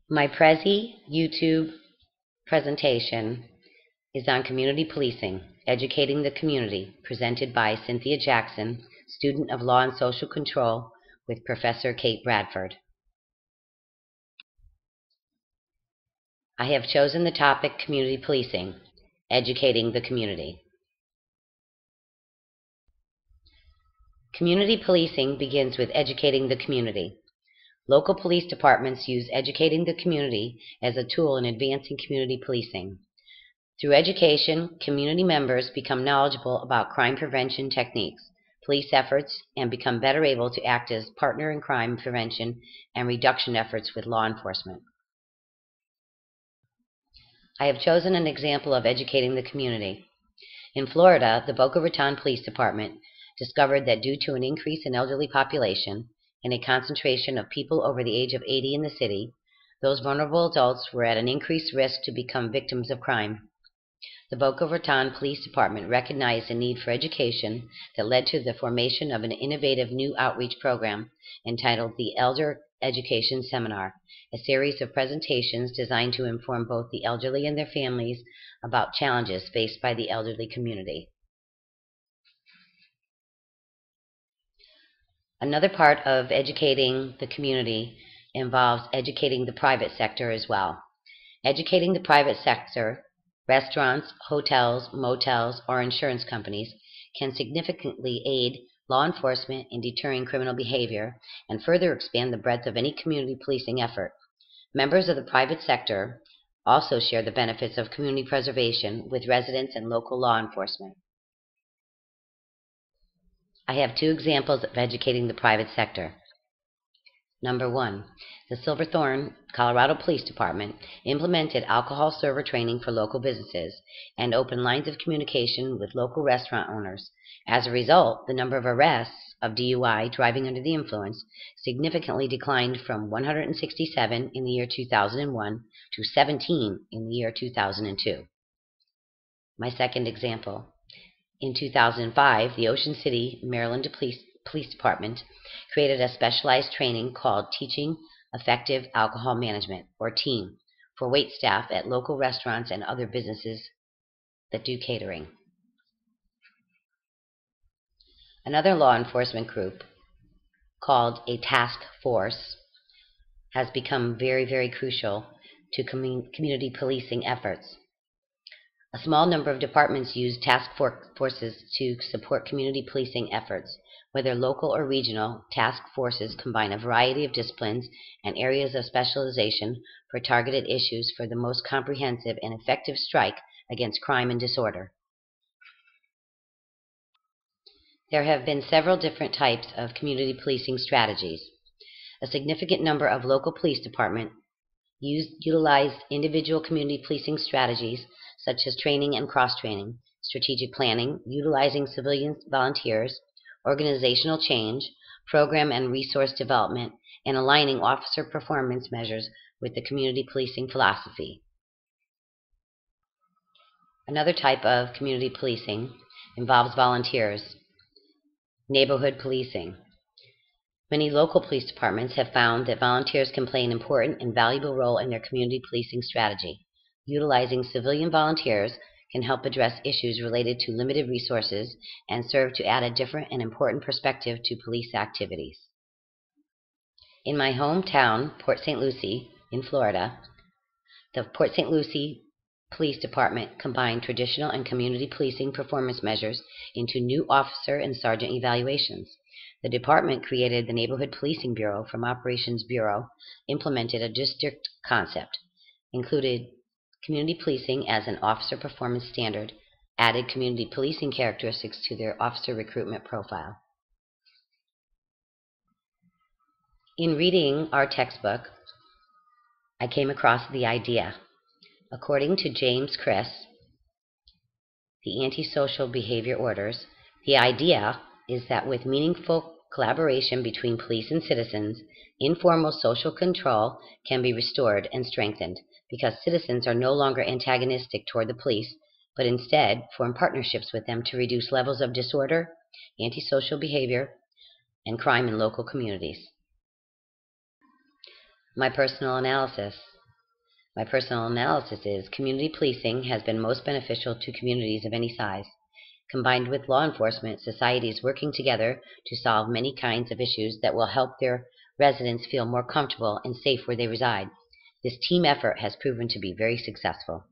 My Prezi YouTube presentation is on community policing, educating the community, presented by Cynthia Jackson, student of Law and Social Control with Professor Kate Bradford. I have chosen the topic community policing, educating the community. Community policing begins with educating the community. Local police departments use educating the community as a tool in advancing community policing. Through education, community members become knowledgeable about crime prevention techniques, police efforts, and become better able to act as partner in crime prevention and reduction efforts with law enforcement. I have chosen an example of educating the community. In Florida, the Boca Raton Police Department discovered that due to an increase in elderly population and a concentration of people over the age of 80 in the city, those vulnerable adults were at an increased risk to become victims of crime. The Boca Raton Police Department recognized a need for education that led to the formation of an innovative new outreach program entitled the Elder Education Seminar, a series of presentations designed to inform both the elderly and their families about challenges faced by the elderly community. Another part of educating the community involves educating the private sector as well. Educating the private sector, restaurants, hotels, motels, or insurance companies can significantly aid law enforcement in deterring criminal behavior and further expand the breadth of any community policing effort. Members of the private sector also share the benefits of community preservation with residents and local law enforcement. I have two examples of educating the private sector. Number 1, the Silverthorne, Colorado Police Department implemented alcohol server training for local businesses and opened lines of communication with local restaurant owners. As a result, the number of arrests of DUI, driving under the influence, significantly declined from 167 in the year 2001 to 17 in the year 2002. My second example. In 2005, the Ocean City, Maryland Police Department created a specialized training called Teaching Effective Alcohol Management, or TEAM, for wait staff at local restaurants and other businesses that do catering. Another law enforcement group, called a task force, has become very crucial to community policing efforts. A small number of departments use task forces to support community policing efforts. Whether local or regional, task forces combine a variety of disciplines and areas of specialization for targeted issues for the most comprehensive and effective strike against crime and disorder. There have been several different types of community policing strategies. A significant number of local police departments utilize individual community policing strategies such as training and cross-training, strategic planning, utilizing civilian volunteers, organizational change, program and resource development, and aligning officer performance measures with the community policing philosophy. Another type of community policing involves volunteers. Neighborhood policing. Many local police departments have found that volunteers can play an important and valuable role in their community policing strategy. Utilizing civilian volunteers can help address issues related to limited resources and serve to add a different and important perspective to police activities. In my hometown, Port St. Lucie, in Florida, the Port St. Lucie Police Department combined traditional and community policing performance measures into new officer and sergeant evaluations. The department created the Neighborhood Policing Bureau from Operations Bureau, implemented a district concept, included community policing as an officer performance standard, added community policing characteristics to their officer recruitment profile. In reading our textbook, I came across the idea. According to James Chris, the Antisocial Behavior Orders, the idea is that with meaningful collaboration between police and citizens, informal social control can be restored and strengthened because citizens are no longer antagonistic toward the police, but instead form partnerships with them to reduce levels of disorder, antisocial behavior, and crime in local communities. My personal analysis. My personal analysis is community policing has been most beneficial to communities of any size. Combined with law enforcement, society is working together to solve many kinds of issues that will help their residents feel more comfortable and safe where they reside. This team effort has proven to be very successful.